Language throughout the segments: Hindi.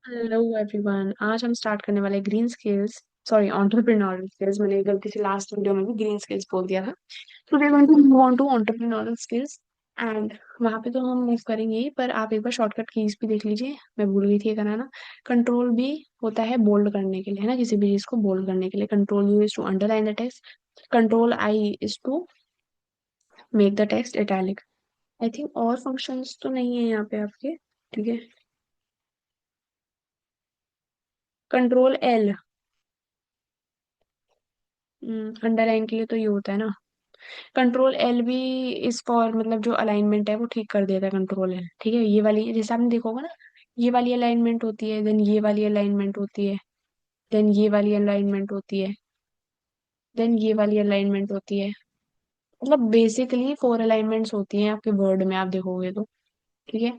Hello everyone. आज हम स्टार्ट करने वाले green skills, sorry entrepreneurial skills. मैंने गलती से लास्ट वीडियो में भी ग्रीन स्किल्स बोल दिया था। तो we going to move on to entrepreneurial skills. And वहां पे तो हम मूव करेंगे ही, पर आप एक बार शॉर्टकट कीज भी देख लीजिए। मैं भूल गई थी ये कराना। कंट्रोल भी होता है बोल्ड करने के लिए, है ना, किसी भी चीज को बोल्ड करने के लिए। Control U is to underline the text. Control I is to make the text italic. I think और फंक्शंस तो नहीं है यहाँ पे आपके। ठीक है। कंट्रोल एल अंडरलाइन के लिए तो ये होता है ना। कंट्रोल एल भी इस फॉर मतलब जो अलाइनमेंट है वो ठीक कर देता है। कंट्रोल एल, ठीक है। ये वाली जैसे आपने देखा होगा ना, ये वाली अलाइनमेंट होती है, देन ये वाली अलाइनमेंट होती है, देन ये वाली अलाइनमेंट होती है, देन ये वाली अलाइनमेंट होती है। मतलब बेसिकली 4 अलाइनमेंट्स होती हैं आपके वर्ड में, आप देखोगे तो। ठीक है।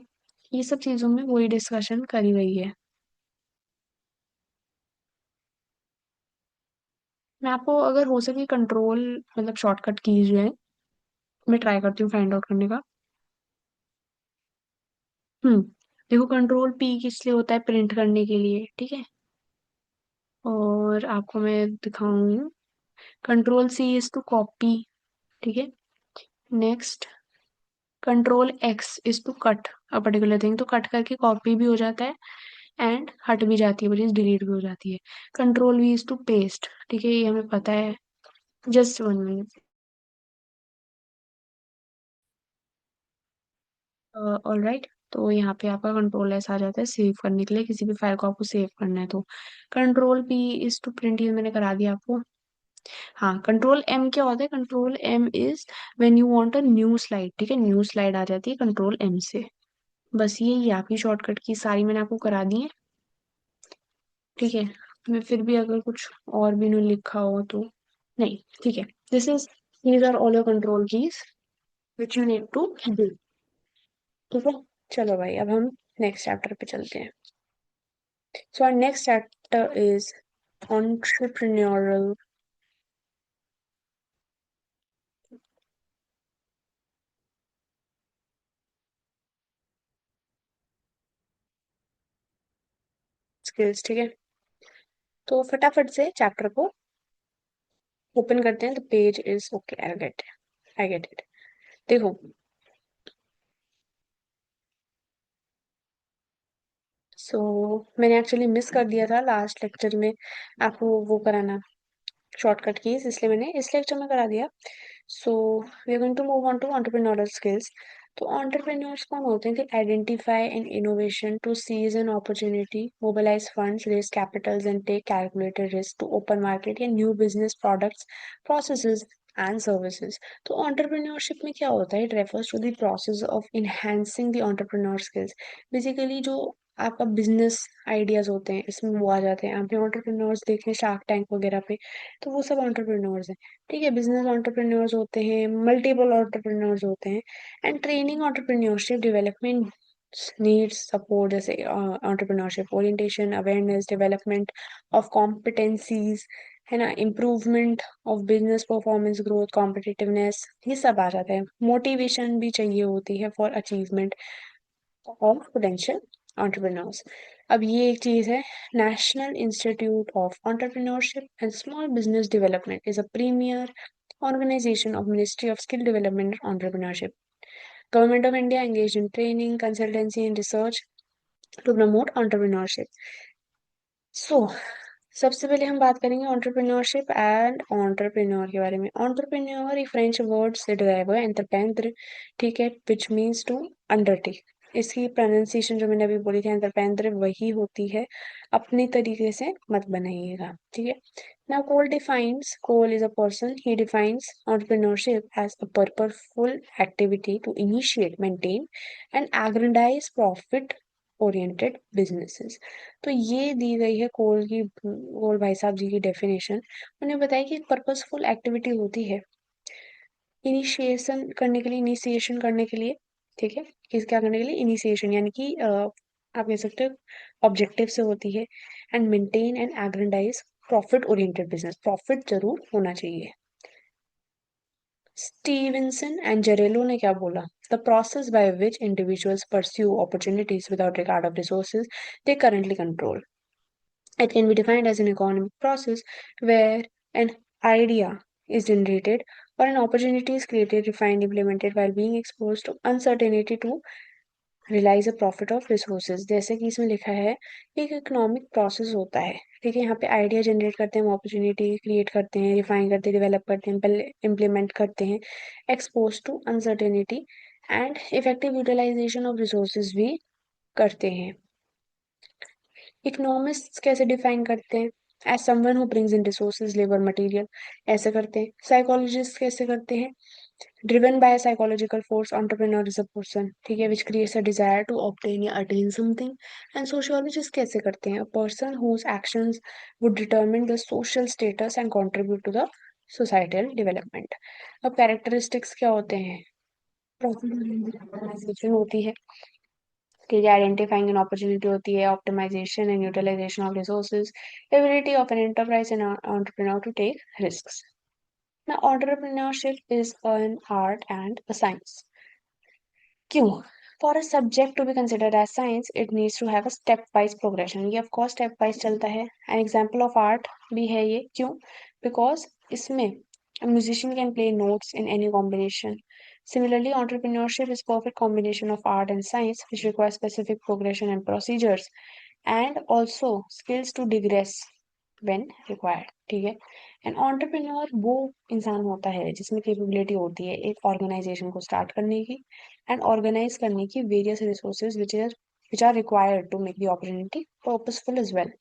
ये सब चीजों में वही डिस्कशन करी गई है। मैं आपको अगर हो सके कंट्रोल मतलब शॉर्टकट कीज जो है, मैं ट्राई करती हूँ फाइंड आउट करने का। हम्म देखो, कंट्रोल पी किस लिए होता है? प्रिंट करने के लिए, ठीक है। और आपको मैं दिखाऊंगी। Control C is to copy, ठीक है। Next, control X is to cut a particular thing. तो कट करके कॉपी भी हो जाता है एंड हट भी जाती है, वो चीज डिलीट भी हो जाती है। Control V is to paste, ठीक है, ये हमें पता है। Just 1 minute. All right. तो यहाँ पे आपका कंट्रोल एस आ जाता है सेव करने के लिए, किसी भी फाइल को आपको सेव करना है तो। Control P is to print, ये मैंने करा दिया आपको। हाँ, कंट्रोल एम क्या होता है? Control M is when you want a new slide, ठीक है। न्यू स्लाइड आ जाती है कंट्रोल एम से। बस ये आपकी शॉर्टकट की सारी मैंने आपको करा दी है। ठीक है। मैं फिर भी अगर कुछ और भी नहीं लिखा हो तो नहीं, ठीक है। This is these are all your control keys which you need to do. ठीक है। चलो भाई, अब हम नेक्स्ट चैप्टर पे चलते हैं। So our next chapter is entrepreneurial skills, ठीक है। तो फटाफट से चैप्टर को ओपन करते हैं। The page is okay, I get it. देखो, सो मैंने एक्चुअली मिस कर दिया था लास्ट लेक्चर में आपको वो कराना, शॉर्टकट कीज, इसलिए मैंने इस लेक्चर में करा दिया। So we are going to move on to entrepreneurial skills. तो एंटरप्रेन्योर्स कौन होते हैं? They identify an innovation to seize an opportunity, mobilize funds, raise capitals and take calculated risk to open market या new business products, processes and services. तो एंटरप्रेन्योरशिप में क्या होता है? It refers to the process of enhancing the entrepreneur skills. Basically जो आपका बिजनेस आइडियाज होते हैं इसमें वो आ जाते हैं। आपने एंटरप्रेन्योर्स देखे शार्क टैंक वगैरह पे, तो वो सब एंटरप्रेन्योर्स हैं। ठीक है। बिजनेस एंटरप्रेन्योर्स होते हैं, मल्टीपल एंटरप्रेन्योर्स होते हैं। And training entrepreneurship development needs support, जैसे entrepreneurship orientation, awareness, development of competencies, है ना, improvement of business performance, growth, competitiveness, ये सब आ जाता है। मोटिवेशन भी चाहिए होती है for achievement of potential entrepreneurs. अब ये एक चीज है, national institute of entrepreneurship and small business development is a premier organization of Ministry of Skill Development and Entrepreneurship. Government of India engaged in training, consultancy and research to promote entrepreneurship. So, सबसे पहले हम बात करेंगे entrepreneurship एंड entrepreneur के बारे में। entrepreneur एक फ्रेंच वर्ड से डिराइव हुआ है, entreprendre, ठीक है, which means to undertake। इसकी प्रोनाउंसिएशन जो मैंने अभी बोली थी entreprendre वही होती है, अपने तरीके से मत बनाइएगा, ठीक है। Now Cole is a person. He defines entrepreneurship as a purposeful activity to initiate, maintain and aggrandize profit oriented businesses। तो ये दी गई है कोल भाई साहब जी की डेफिनेशन। उन्हें बताया कि पर्पसफुल एक्टिविटी होती है इनिशिएशन करने के लिए, ठीक है। किस क्या करने के लिए? इनिशिएशन, यानी कि आप कह सकते हो ऑब्जेक्टिव से होती है। And maintain and aggrandise profit oriented business, profit जरूर होना चाहिए। स्टीवेंसन एंड जेरेलो ने क्या बोला? the process by which individuals pursue opportunities without regard of resources they currently control. It can be defined as an economic process where an idea is generated or an opportunity is created, refined, implemented while being exposed to uncertainty to realise a profit of resources. जैसे कि इसमें लिखा है एक इकोनॉमिक प्रोसेस होता है, ठीक है। यहाँ पे आइडिया जनरेट करते हैं, हम अपॉर्चुनिटी क्रिएट करते हैं, रिफाइन करते हैं, डेवलप करते हैं, इम्प्लीमेंट करते हैं, expose to uncertainty and effective utilisation of resources भी करते हैं। इकोनॉमिस्ट्स कैसे डिफाइन करते हैं? As someone who brings in resources, labour, material, ऐसे करते हैं। साइकोलॉजिस्ट कैसे करते हैं? driven by a psychological force, entrepreneur is a person, ठीक है, which creates a desire to obtain या attain something. And sociologist कैसे करते हैं? A person whose actions would determine the social status and contribute to the societal development. अब characteristics क्या होते हैं? Profit होती है, ठीक है, आइडेंटिफाइंग एन अपॉर्चुनिटी होती है, optimisation and utilisation of resources, ability of an enterprise and entrepreneur to take risks. Now, entrepreneurship is an art and a science. क्यों? For a subject to be considered as science, it needs to have a step-wise progression. ये of course step-wise चलता है. An example of art भी है ये. क्यों? Because इसमें a musician can play notes in any combination. Similarly, entrepreneurship is perfect combination of art and science, which requires specific progression and procedures, and also skills to digress when required. ठीक है। एन एंटरप्रेन्योर वो इंसान होता है जिसमें कैपेबिलिटी होती है एक ऑर्गेनाइजेशन को स्टार्ट करने की एंड ऑर्गेनाइज करने की various resources which are required to make the opportunity purposeful as well.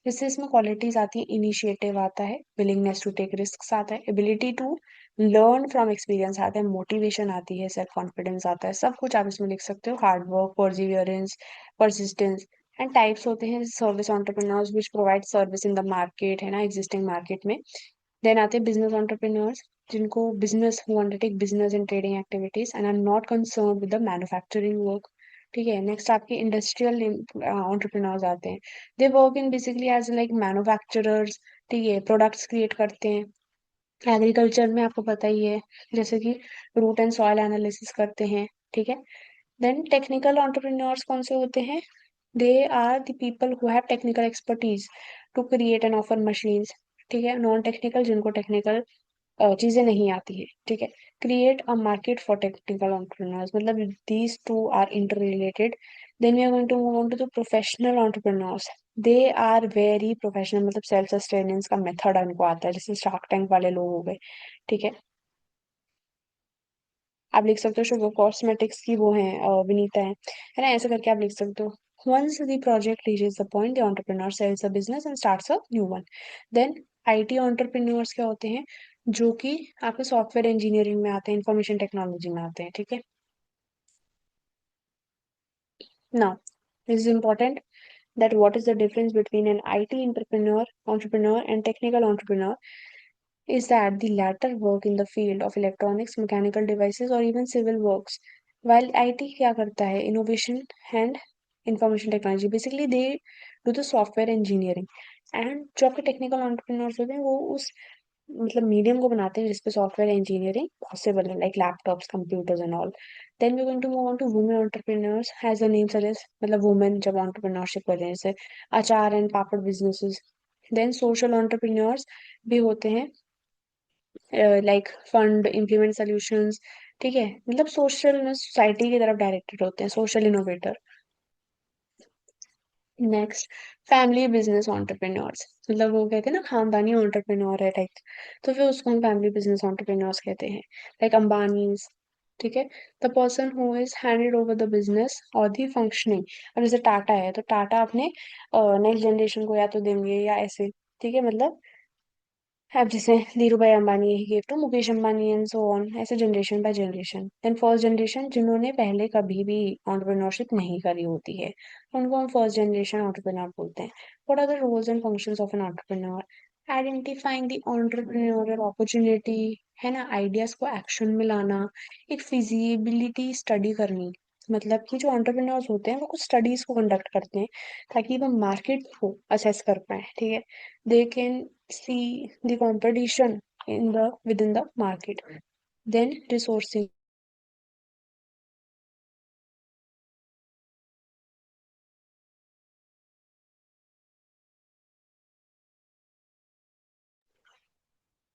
जिससे इसमें क्वालिटीज आती है, इनिशिएटिव आता है, विलिंगनेस टू टेक रिस्क आता है, ability to learn from experience आता है, मोटिवेशन आती है, सेल्फ कॉन्फिडेंस आता है, सब कुछ आप इसमें लिख सकते हो, hard work, perseverance, persistence. And types होते हैं service entrepreneurs which provide service in the market, है ना, एग्जिस्टिंग मार्केट में। देन आते हैं बिजनेस एंटरप्रेन्योर्स जिनको business who undertake business and trading activities and are not concern with the manufacturing work, ठीक है। नेक्स्ट आपके इंडस्ट्रियल एंटरप्रेन्योर्स आते हैं, they work in basically as like manufacturers, ठीक है, प्रोडक्ट्स क्रिएट करते हैं। एग्रीकल्चर में आपको पता ही है, जैसे कि रूट एंड सॉइल एनालिसिस करते हैं, ठीक है। देन टेक्निकल एंटरप्रेन्योर्स कौन से होते हैं? They are the people who have technical expertise to create and offer machines, ठीक है। नॉन टेक्निकल जिनको टेक्निकल चीजें नहीं आती है, ठीक है। Create a market for technical entrepreneurs, मतलब these two are interrelated. Then we are going to move on to the professional entrepreneurs. They are very professional, मतलब सेल्फ सस्टेनेंस का मेथड उनको आता है, जैसे शार्क टैंक वाले लोग हो गए, ठीक है। आप लिख सकते हो शुगर कॉस्मेटिक्स की वो है विनीता है ना, ऐसे करके आप लिख सकते हो। Once the project reaches the point, the entrepreneur sells the business and starts a new one. Then IT entrepreneurs क्या होते हैं? जो कि आपके सॉफ्टवेयर इंजीनियरिंग में आते हैं, इंफॉर्मेशन टेक्नोलॉजी में आते हैं, ठीक है। Now, this is important that what is the difference between an IT entrepreneur and technical entrepreneur is that the latter work in the field of electronics, mechanical devices or even civil works, while IT क्या करता है? Innovation and information technology. Basically, they do the software engineering. And जो आपके technical entrepreneurs होते हैं वो उस मतलब मीडियम को बनाते हैं जिसपे सॉफ्टवेयर इंजीनियरिंग पॉसिबल है, like laptops, computers and all. Then we going to move on to women entrepreneurs, as the name suggest, मतलब वुमेन जब एंटरप्रेन्योरशिप करते हैं, जैसे achar and papad businesses. Then social entrepreneurs भी होते हैं, लाइक फंड इम्प्लीमेंट सॉल्यूशंस, ठीक है, मतलब सोशल सोसाइटी की तरफ डायरेक्टेड होते हैं, social innovator. Next, family business entrepreneurs, मतलब वो कहते हैं ना खानदानी एंटरप्रेन्योर है टाइप, तो फिर उसको हम फैमिली बिजनेस एंटरप्रेन्योर्स कहते हैं, लाइक अंबानीज, ठीक है। The person who is handed over the business और दी फंक्शनिंग। अब जैसे टाटा है तो टाटा अपने नेक्स्ट जनरेशन को या तो देंगे या ऐसे, ठीक है, मतलब अब जैसे Dhirubhai Ambani he give to Mukesh Ambani and so on, ऐसे generation by generation. Then first generation जिन्होंने पहले कभी भी एंटरप्रेन्योरशिप नहीं करी होती है, उनको हम फर्स्ट जनरेशन एंटरप्रेन्योर बोलते हैं। What are the roles and functions of an entrepreneur? Identifying the entrepreneurial opportunity, है ना, आइडियाज को एक्शन में लाना, एक फिजिबिलिटी स्टडी करनी, मतलब कि जो एंटरप्रेन्योर्स होते हैं वो कुछ स्टडीज को कंडक्ट करते हैं ताकि वो मार्केट को असेस कर पाए, ठीक है। They can see the competition in the within the market. Then resourcing.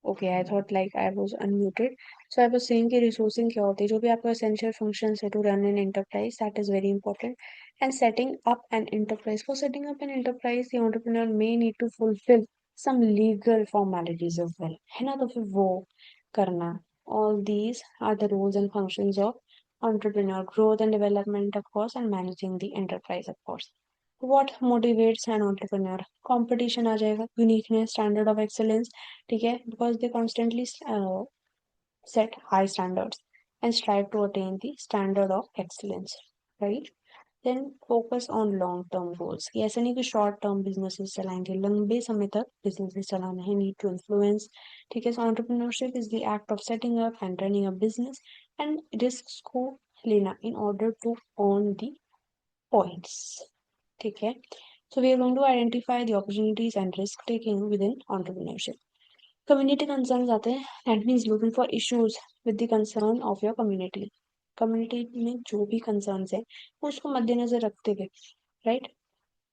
Okay, I thought like I was unmuted. So I was saying कि रिसोर्सिंग क्या होती है, जो भी आपका एसेंशियल फंक्शंस है to run an enterprise, that is very important. And setting up an enterprise, for setting up an enterprise the entrepreneur may need to fulfil some legal formalities as well, है ना, तो फिर वो करना। All these are the roles and functions of entrepreneur, growth and development of course, and managing the enterprise of course. What motivates an entrepreneur? Competition आ जाएगा, uniqueness, standard of excellence, ठीक है, because they constantly set high standards and strive to attain the standard of excellence, right? Then focus on long term goals, ये ऐसा नहीं कि short term businesses चलाएंगे, लंबे समय तक businesses चलाना है, need to influence, ठीक है। So entrepreneurship is the act of setting up and running a business and risks को लेना in order to earn the points, ठीक है। So we are going to identify the opportunities and risk taking within entrepreneurship. Community concerns आते हैं, that means looking for issues with the concern of your community. Community में जो भी कंसर्न्स है उसको मद्देनजर रखते हुए, right.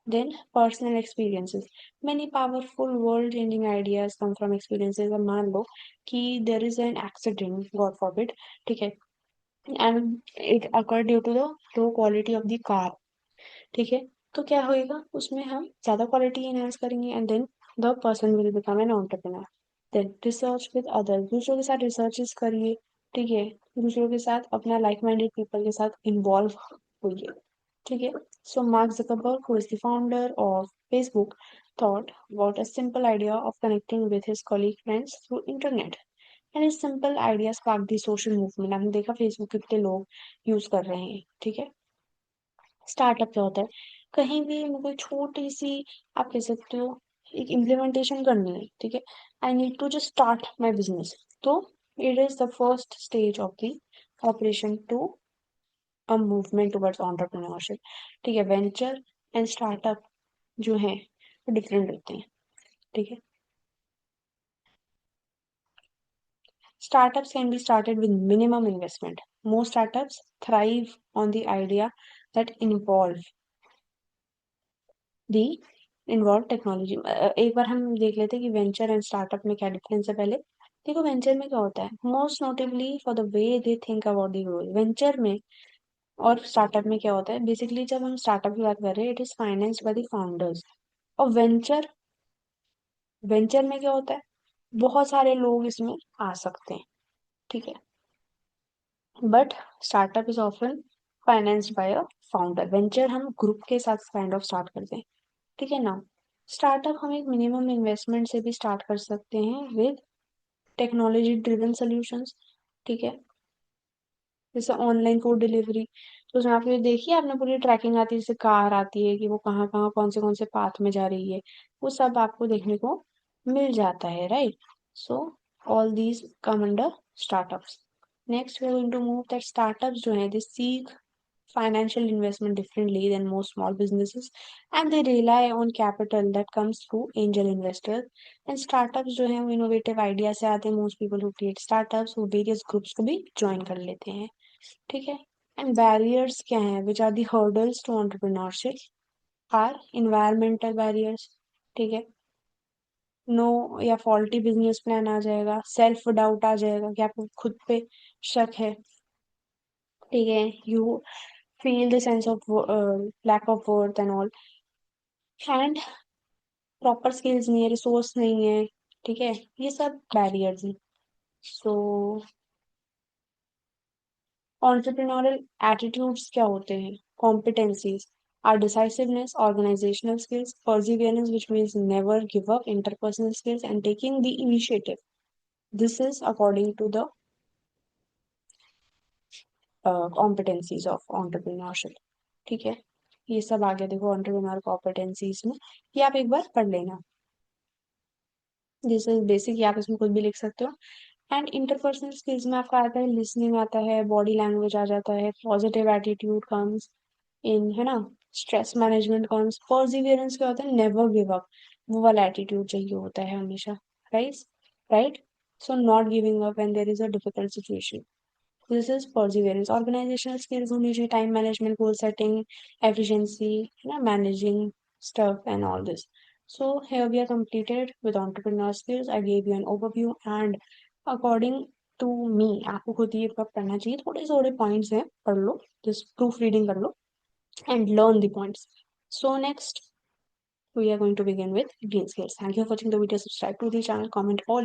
Then personal experiences, many powerful world changing ideas come from experiences. अब मान लो कि there is an accident, God forbid, ठीक है, and it occur due to the low quality of the car, ठीक है, तो क्या होएगा, उसमें हम ज्यादा क्वालिटी एनहांस करेंगे and then the person will become an entrepreneur. Then research with others, दूसरों के साथ रिसर्चेस करिए, ठीक है, दूसरों के साथ अपना लाइक माइंडेड पीपल के साथ इन्वॉल्व होइए, ठीक है। So Mark Zuckerberg, who is the founder of Facebook, thought about a simple idea of connecting with his colleague friends through internet, and his simple idea sparked the social movement। आपने देखा फेसबुक कितने लोग यूज कर रहे हैं, ठीक है। स्टार्टअप क्या होता है, कहीं भी कोई छोटी सी, आप कह सकते हो, एक इम्प्लीमेंटेशन करनी है, ठीक है, I need to just start my business, तो it is the first stage of the operation to a movement towards entrepreneurship, ठीक है। वेंचर एंड स्टार्टअप जो है वो डिफरेंट होते हैं, ठीक है। Startups can be started with minimum investment. Most startups thrive on the idea that the involve technology. एक बार हम देख लेते हैं कि वेंचर एंड स्टार्टअप में क्या डिफरेंस है। पहले देखो वेंचर में क्या होता है, most notably for the way they think about the growth. Venture में और स्टार्टअप में क्या होता है, बेसिकली जब हम स्टार्टअप की बात कर रहे हैं, it is financed by the founders. और वेंचर, वेंचर में क्या होता है, बहुत सारे लोग इसमें आ सकते हैं, ठीक है, but startup is often financed by a founder. Venture हम ग्रुप के साथ काइंड ऑफ स्टार्ट करते हैं, ठीक है ना। स्टार्टअप हम एक मिनिमम इन्वेस्टमेंट से भी स्टार्ट कर सकते हैं विद टेक्नोलॉजी ड्रिवन सॉल्यूशंस, ठीक है, जैसे ऑनलाइन फूड डिलीवरी। तो उसमें आपने देखी है, आपने पूरी ट्रैकिंग आती है, जैसे कार आती है कि वो कहाँ कहाँ कौन से पाथ में जा रही है, वो सब आपको देखने को मिल जाता है, right. So all these come under startups. Next we are going to move that startups जो है they seek financial investment differently than most small businesses, and they rely on capital that comes through angel investors। and startups जो है वो innovative idea से आते हैं। most people who create startups वो various groups को भी join कर लेते हैं, ठीक है। and barriers क्या हैं, which are the hurdles to entrepreneurship, are environmental barriers, ठीक है, नो या फॉल्टी बिजनेस प्लान आ जाएगा, सेल्फ डाउट आ जाएगा कि आपको खुद पे शक है, ठीक है, you feel the sense of lack of worth and all, and proper skills नहीं है, रिसोर्स नहीं है, ठीक है, ये सब बैरियर्स हैं। सो entrepreneurial एटीट्यूड्स क्या होते हैं, competencies are decisiveness, organisational skills, perseverance which means never give up, interpersonal skills and taking the initiative, this is according to the competencies of entrepreneurship, ठीक है। ये सब आगे देखो entrepreneur competencies में, ये आप एक बार पढ़ लेना, दिस इज बेसिक, आप इसमें कुछ भी लिख सकते हो। एंड इंटरपर्सनल स्किल्स में आपका आता है लिसनिंग आता है, बॉडी लैंग्वेज आ जाता है, पॉजिटिव एटीट्यूड कम्स इन, है ना, स्ट्रेस मैनेजमेंट कम्स, परसिवियरेंस क्या होता है, नेवर गिव अप, वो वाला एटीट्यूड चाहिए होता है हमेशा, right, right. So not giving up when there is a difficult situation, this is perseverance. Organisational skills होनी चाहिए, time management, goal setting, efficiency, है ना, managing stuff and all this. So here we are completed with entrepreneur skills. I gave you an overview and according to me आपको खुद ही एक बार पढ़ना चाहिए, थोड़े थोड़े पॉइंट्स हैं, पढ़ लो, जस्ट प्रूफ रीडिंग कर लो and learn the points. So next we are going to begin with green skills. Thank you for watching the video. Subscribe to the channel, comment all